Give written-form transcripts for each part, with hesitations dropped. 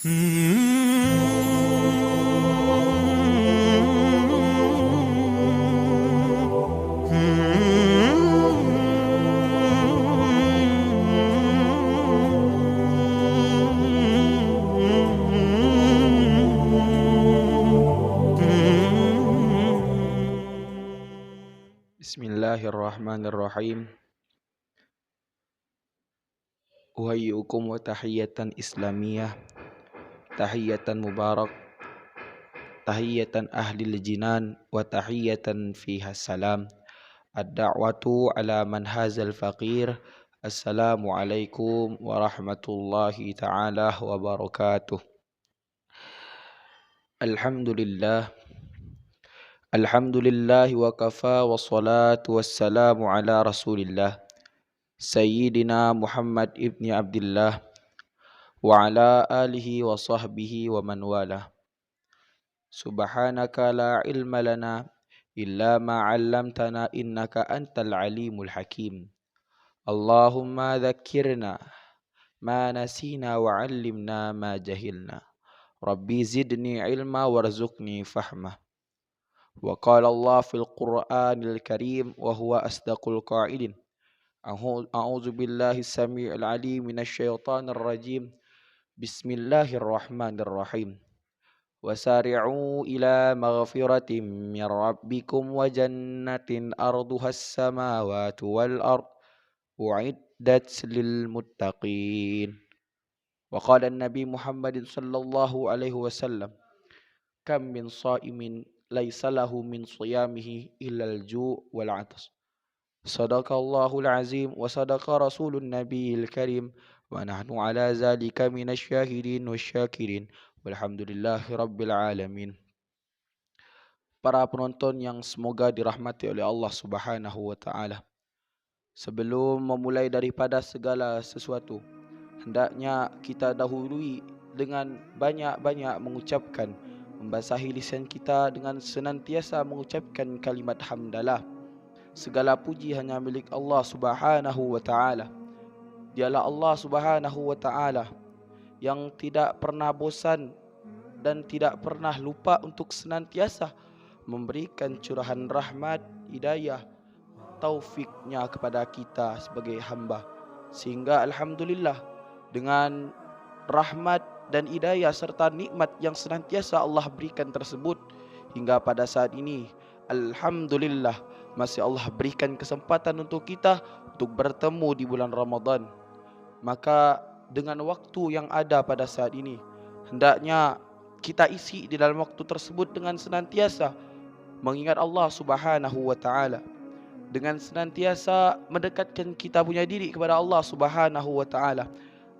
Bismillahirrahmanirrahim. Uhayyukum wa tahiyatan islamiyah, tahiyatan mubarak, tahiyatan ahlil jinan wa tahiyatan fiha salam. Ad-da'watu ala man hazal faqir. Assalamualaikum warahmatullahi ta'ala wabarakatuh. Alhamdulillah. Alhamdulillah wa kafa wa salatu wassalamu ala rasulillah Sayyidina Muhammad ibni Abdullah wa ala alihi wa sahbihi wa man wala. Subhanaka la ilma lana illa ma 'allamtana innaka antal alimul hakim. Allahumma dhakkirna ma nasina wa 'allimna ma jahilna. Rabbi zidni ilma warzuqni fahma. Wa qala Allah fil Qur'anil Karim wa huwa asdaqul qa'ilin. A'udzu billahi samii'il 'aliim minasy syaithanir rajim. Bismillahirrahmanirrahim. Wasari'u ila maghfiratin min rabbikum wa jannatin arduhas samawati wal ard u'iddat lil muttaqin. Wa qala an-nabi Muhammadin sallallahu alaihi wasallam, kam min sha'imin laisa lahu min shiyamihi illa al-ju' wal 'atas. Sadaqallahul azim wa sadaqa rasulun nabiyil karim wa nahnu ala zalika minasy syahidin wasyakirin walhamdulillahi rabbil alamin. Para penonton yang semoga dirahmati oleh Allah Subhanahu wa taala. Sebelum memulai daripada segala sesuatu, hendaknya kita dahului dengan banyak-banyak mengucapkan, membasahi lisan kita dengan senantiasa mengucapkan kalimat hamdalah. Segala puji hanya milik Allah Subhanahu wa taala. Dialah Allah Subhanahu wa taala yang tidak pernah bosan dan tidak pernah lupa untuk senantiasa memberikan curahan rahmat, hidayah, taufiknya kepada kita sebagai hamba. Sehingga alhamdulillah dengan rahmat dan hidayah serta nikmat yang senantiasa Allah berikan tersebut, hingga pada saat ini alhamdulillah masih Allah berikan kesempatan untuk kita untuk bertemu di bulan Ramadan. Maka dengan waktu yang ada pada saat ini, hendaknya kita isi di dalam waktu tersebut dengan senantiasa mengingat Allah Subhanahu wa taala, dengan senantiasa mendekatkan kita punya diri kepada Allah Subhanahu wa taala,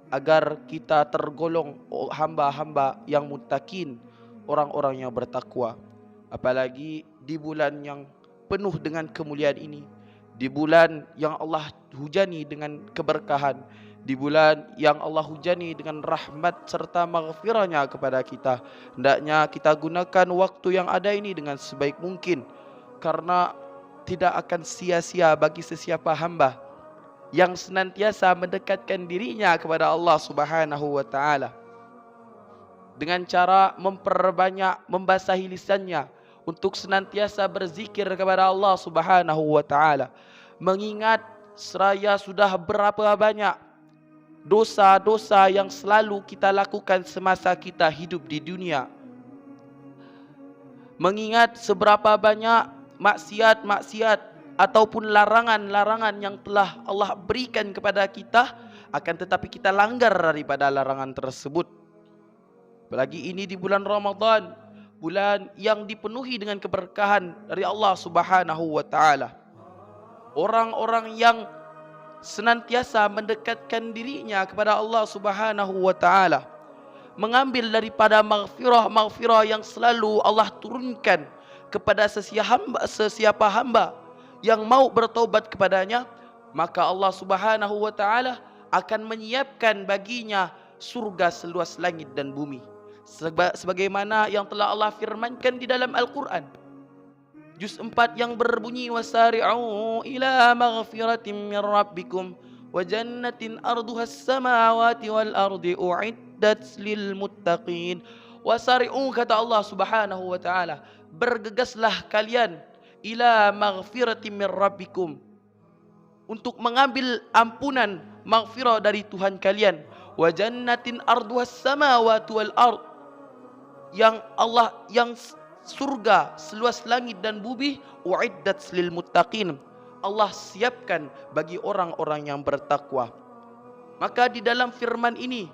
agar kita tergolong hamba-hamba yang muttaqin, orang-orang yang bertakwa. Apalagi di bulan yang penuh dengan kemuliaan ini, di bulan yang Allah hujani dengan keberkahan, di bulan yang Allah hujani dengan rahmat serta maghfirahnya kepada kita, hendaknya kita gunakan waktu yang ada ini dengan sebaik mungkin, karena tidak akan sia-sia bagi sesiapa hamba yang senantiasa mendekatkan dirinya kepada Allah Subhanahu wa taala dengan cara memperbanyak membasahi lisannya untuk senantiasa berzikir kepada Allah Subhanahu wa taala, mengingat seraya sudah berapa banyak dosa-dosa yang selalu kita lakukan semasa kita hidup di dunia, mengingat seberapa banyak maksiat-maksiat ataupun larangan-larangan yang telah Allah berikan kepada kita, akan tetapi kita langgar daripada larangan tersebut. Apalagi ini di bulan Ramadan, bulan yang dipenuhi dengan keberkahan dari Allah Subhanahu wa taala. Orang-orang yang senantiasa mendekatkan dirinya kepada Allah Subhanahu wa taala, mengambil daripada maghfirah yang selalu Allah turunkan kepada sesiapa hamba yang mau bertaubat kepadanya, maka Allah Subhanahu wa taala akan menyiapkan baginya surga seluas langit dan bumi, sebagaimana yang telah Allah firmankan di dalam Al-Quran juz 4 yang berbunyi, wasari'u ila maghfiratin min rabbikum wa jannatin arduhas samawati wal ardi u'iddat uiddat lil muttaqin. Wasari'u, kata Allah Subhanahu wa taala, bergegaslah kalian ila maghfiratin min rabbikum, untuk mengambil ampunan, maghfirah dari Tuhan kalian, wa jannatin arduhas samawati wal ard, yang surga seluas langit dan bumi, uiddat lil muttaqin, Allah siapkan bagi orang-orang yang bertakwa. Maka di dalam firman ini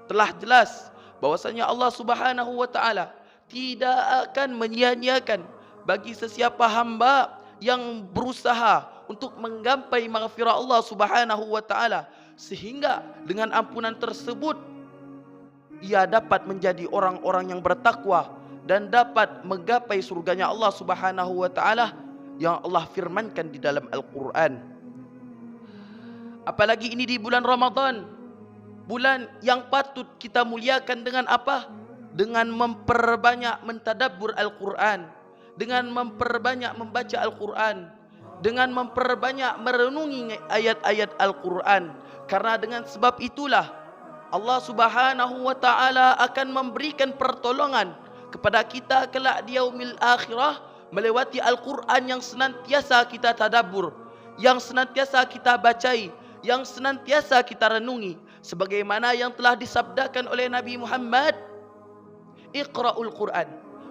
telah jelas bahwasanya Allah Subhanahu wa taala tidak akan menyia-nyiakan bagi sesiapa hamba yang berusaha untuk menggapai maghfirah Allah Subhanahu wa taala, sehingga dengan ampunan tersebut ia dapat menjadi orang-orang yang bertakwa dan dapat menggapai surganya Allah Subhanahu wa taala yang Allah firmankan di dalam Al-Quran. Apalagi ini di bulan Ramadan, bulan yang patut kita muliakan dengan apa? Dengan memperbanyak mentadabbur Al-Quran, dengan memperbanyak membaca Al-Quran, dengan memperbanyak merenungi ayat-ayat Al-Quran. Karena dengan sebab itulah Allah Subhanahu wa taala akan memberikan pertolongan kepada kita kelak di yaumil akhirah melewati Al-Quran yang senantiasa kita tadabbur, yang senantiasa kita bacai, yang senantiasa kita renungi, sebagaimana yang telah disabdakan oleh Nabi Muhammad, Iqra'ul Quran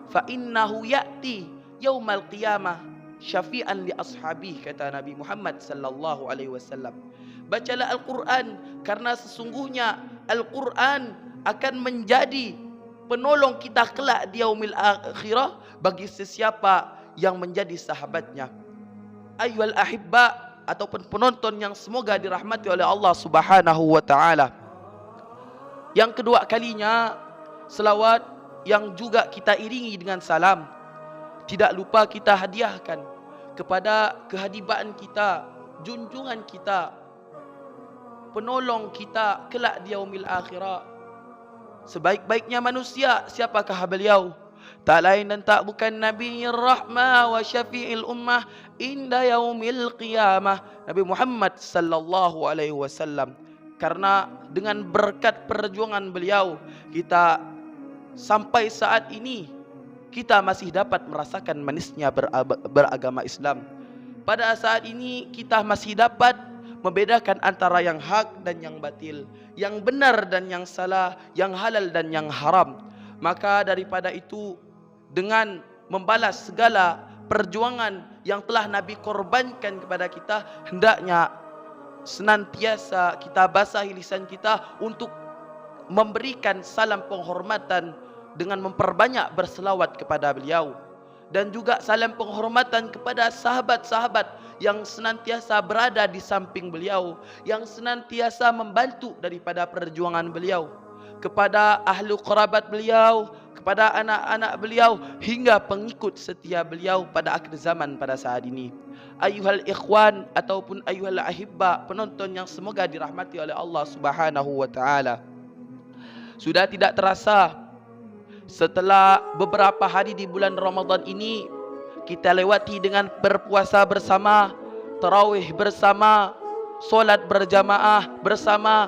fa innahu ya'ti yaumal qiyamah syafi'an li ashabi, kata Nabi Muhammad sallallahu alaihi wasallam. Bacalah Al-Quran, karena sesungguhnya Al-Quran akan menjadi penolong kita kelak di yaumil akhirah bagi sesiapa yang menjadi sahabatnya. Ayyuhal ahibba, ataupun penonton yang semoga dirahmati oleh Allah Subhanahu wa taala. Yang kedua kalinya, selawat yang juga kita iringi dengan salam, tidak lupa kita hadiahkan kepada kehadibaan kita, junjungan kita, penolong kita kelak di yaumil akhirah. Sebaik-baiknya manusia, siapakah beliau? Tak lain dan tak bukan Nabi Rahmah wa Syafi'il Ummah inda yaumil qiyamah, Nabi Muhammad sallallahu alaihi wasallam. Karena dengan berkat perjuangan beliau, kita sampai saat ini kita masih dapat merasakan manisnya beragama Islam. Pada saat ini kita masih dapat membedakan antara yang hak dan yang batil, yang benar dan yang salah, yang halal dan yang haram. Maka daripada itu, dengan membalas segala perjuangan yang telah Nabi korbankan kepada kita, hendaknya senantiasa kita basahi lisan kita untuk memberikan salam penghormatan dengan memperbanyak berselawat kepada beliau, dan juga salam penghormatan kepada sahabat-sahabat yang senantiasa berada di samping beliau, yang senantiasa membantu daripada perjuangan beliau, kepada ahlu kerabat beliau, kepada anak-anak beliau, hingga pengikut setia beliau pada akhir zaman pada saat ini. Ayuhal ikhwan ataupun ayuhal ahibba, penonton yang semoga dirahmati oleh Allah Subhanahu wa taala. Sudah tidak terasa, setelah beberapa hari di bulan Ramadan ini, kita lewati dengan berpuasa bersama, tarawih bersama, solat berjamaah bersama,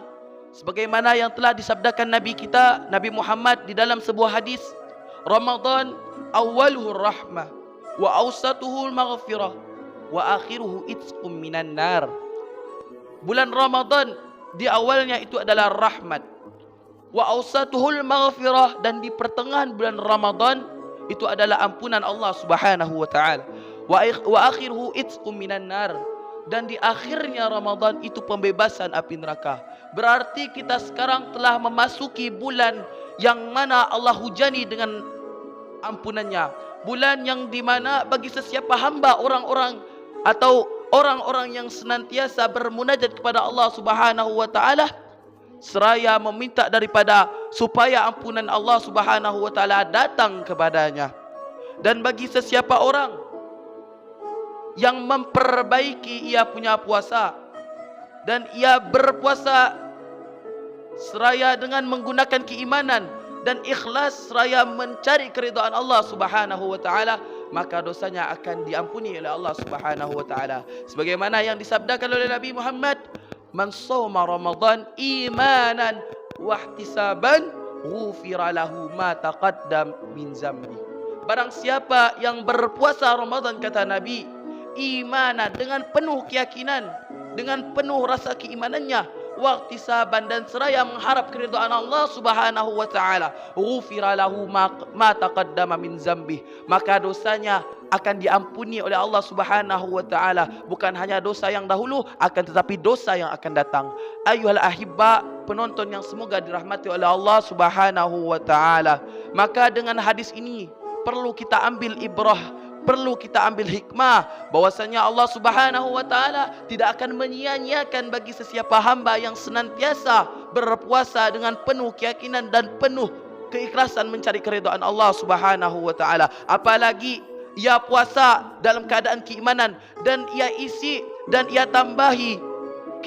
sebagaimana yang telah disabdakan Nabi kita, Nabi Muhammad di dalam sebuah hadis, Ramadan awwaluhu rahmah wa awsatuhu maghfirah wa akhiruhu itqum minan nar. Bulan Ramadan di awalnya itu adalah rahmat, wa awsatuhul maghfirah, dan di pertengahan bulan Ramadan itu adalah ampunan Allah Subhanahu wa taala, wa akhiruhu itqum minan nar, dan di akhirnya Ramadan itu pembebasan api neraka. Berarti kita sekarang telah memasuki bulan yang mana Allah hujani dengan ampunannya, bulan yang dimana bagi sesiapa hamba, orang-orang atau orang-orang yang senantiasa bermunajat kepada Allah Subhanahu wa taala, seraya meminta daripada supaya ampunan Allah Subhanahu wa taala datang kepadanya. Dan bagi sesiapa orang yang memperbaiki ia punya puasa, dan ia berpuasa seraya dengan menggunakan keimanan dan ikhlas seraya mencari keridhaan Allah Subhanahu wa taala, maka dosanya akan diampuni oleh Allah Subhanahu wa taala, sebagaimana yang disabdakan oleh Nabi Muhammad, man shoma Ramadan imanan wahtisaban ghufira lahu ma taqaddam min zambi. Barang siapa yang berpuasa Ramadan, kata Nabi, imanan, dengan penuh keyakinan, dengan penuh rasa keimanannya, waqtisaban, dan seraya mengharap keridhaan Allah Subhanahu wa taala, ghufira lahu ma taqaddama min zambi, maka dosanya akan diampuni oleh Allah Subhanahu wa taala, bukan hanya dosa yang dahulu, akan tetapi dosa yang akan datang. Ayyuhal ahibba, penonton yang semoga dirahmati oleh Allah Subhanahu wa taala, maka dengan hadis ini perlu kita ambil ibrah, perlu kita ambil hikmah, bahwasanya Allah Subhanahu wa taala tidak akan menyia-nyiakan bagi sesiapa hamba yang senantiasa berpuasa dengan penuh keyakinan dan penuh keikhlasan mencari keridhaan Allah Subhanahu wa taala. Apalagi ia puasa dalam keadaan keimanan, dan ia isi dan ia tambahi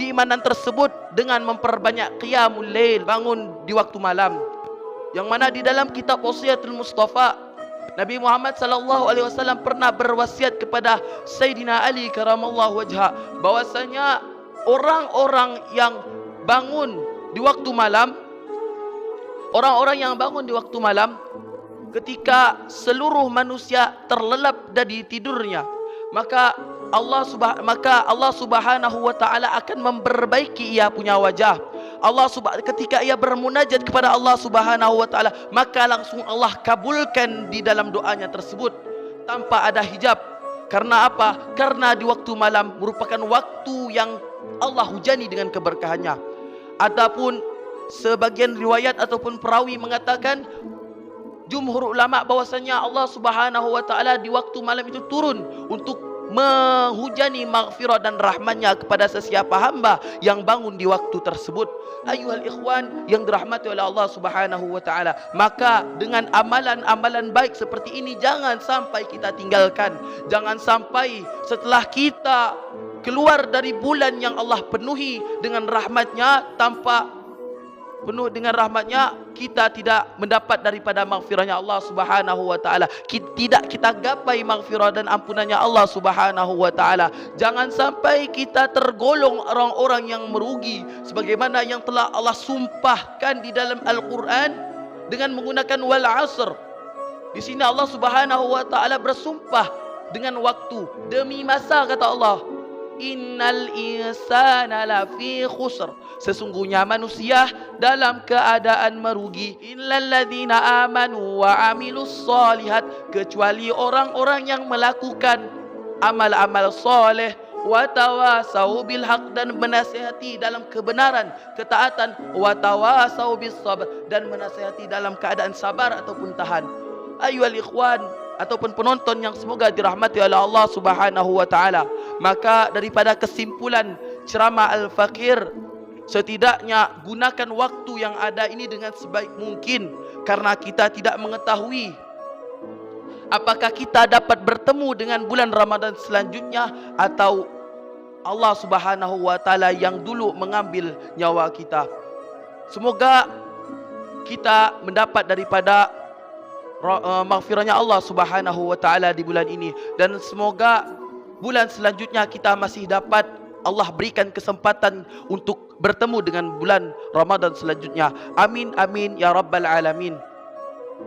keimanan tersebut dengan memperbanyak qiyamul lail, bangun di waktu malam, yang mana di dalam kitab Wasiyatul Mustafa, Nabi Muhammad sallallahu alaihi wasallam pernah berwasiat kepada Sayyidina Ali karamallahu wajha, bahwasanya orang-orang yang bangun di waktu malam, orang-orang yang bangun di waktu malam ketika seluruh manusia terlelap dari tidurnya, maka Allah Subhanahu wa taala akan memperbaiki ia punya wajah. Ketika ia bermunajat kepada Allah Subhanahu wa taala, maka langsung Allah kabulkan di dalam doanya tersebut tanpa ada hijab. Karena apa? Karena di waktu malam merupakan waktu yang Allah hujani dengan keberkahannya. Adapun sebagian riwayat ataupun perawi mengatakan, jumhur ulama, bahwasanya Allah Subhanahu wa taala di waktu malam itu turun untuk menghujani maghfirah dan rahmatnya kepada sesiapa hamba yang bangun di waktu tersebut. Ayuhal ikhwan yang dirahmati oleh Allah Subhanahu wa taala, maka dengan amalan-amalan baik seperti ini jangan sampai kita tinggalkan. Jangan sampai setelah kita keluar dari bulan yang Allah penuhi dengan rahmatnya, tanpa penuh dengan rahmatnya, kita tidak mendapat daripada maghfirahnya Allah Subhanahu wa taala. Tidak kita gapai maghfirah dan ampunannya Allah Subhanahu wa taala. Jangan sampai kita tergolong orang-orang yang merugi, sebagaimana yang telah Allah sumpahkan di dalam Al-Quran dengan menggunakan wal asr. Di sini Allah Subhanahu wa taala bersumpah dengan waktu, demi masa, kata Allah, innal insana lafi khusr, sesungguhnya manusia dalam keadaan merugi, illalladzina amanu wa amilus solihat, kecuali orang-orang yang melakukan amal-amal soleh, wa tawasau bil haq, dan menasihati dalam kebenaran, ketaatan, wa tawasau bis sabr, dan menasihati dalam keadaan sabar ataupun tahan. Ayyuhal ikhwan ataupun penonton yang semoga dirahmati oleh Allah Subhanahu wa taala, maka daripada kesimpulan ceramah Al-Fakir, setidaknya gunakan waktu yang ada ini dengan sebaik mungkin, karena kita tidak mengetahui apakah kita dapat bertemu dengan bulan Ramadan selanjutnya, atau Allah Subhanahu wa taala yang dulu mengambil nyawa kita. Semoga kita mendapat daripada maghfirahnya Allah Subhanahu wa taala di bulan ini, dan semoga bulan selanjutnya kita masih dapat Allah berikan kesempatan untuk bertemu dengan bulan Ramadan selanjutnya. Amin amin ya rabbal alamin.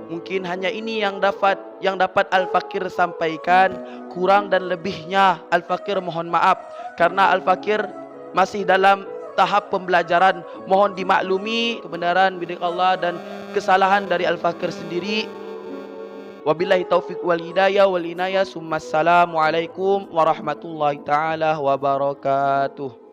Mungkin hanya ini yang dapat Al-Fakir sampaikan. Kurang dan lebihnya Al-Fakir mohon maaf, karena Al-Fakir masih dalam tahap pembelajaran. Mohon dimaklumi kebenaran milik Allah dan kesalahan dari Al-Fakir sendiri. Wabillahi taufiq wal hidayah wal inayah. Assalamualaikum warahmatullahi taala wabarakatuh.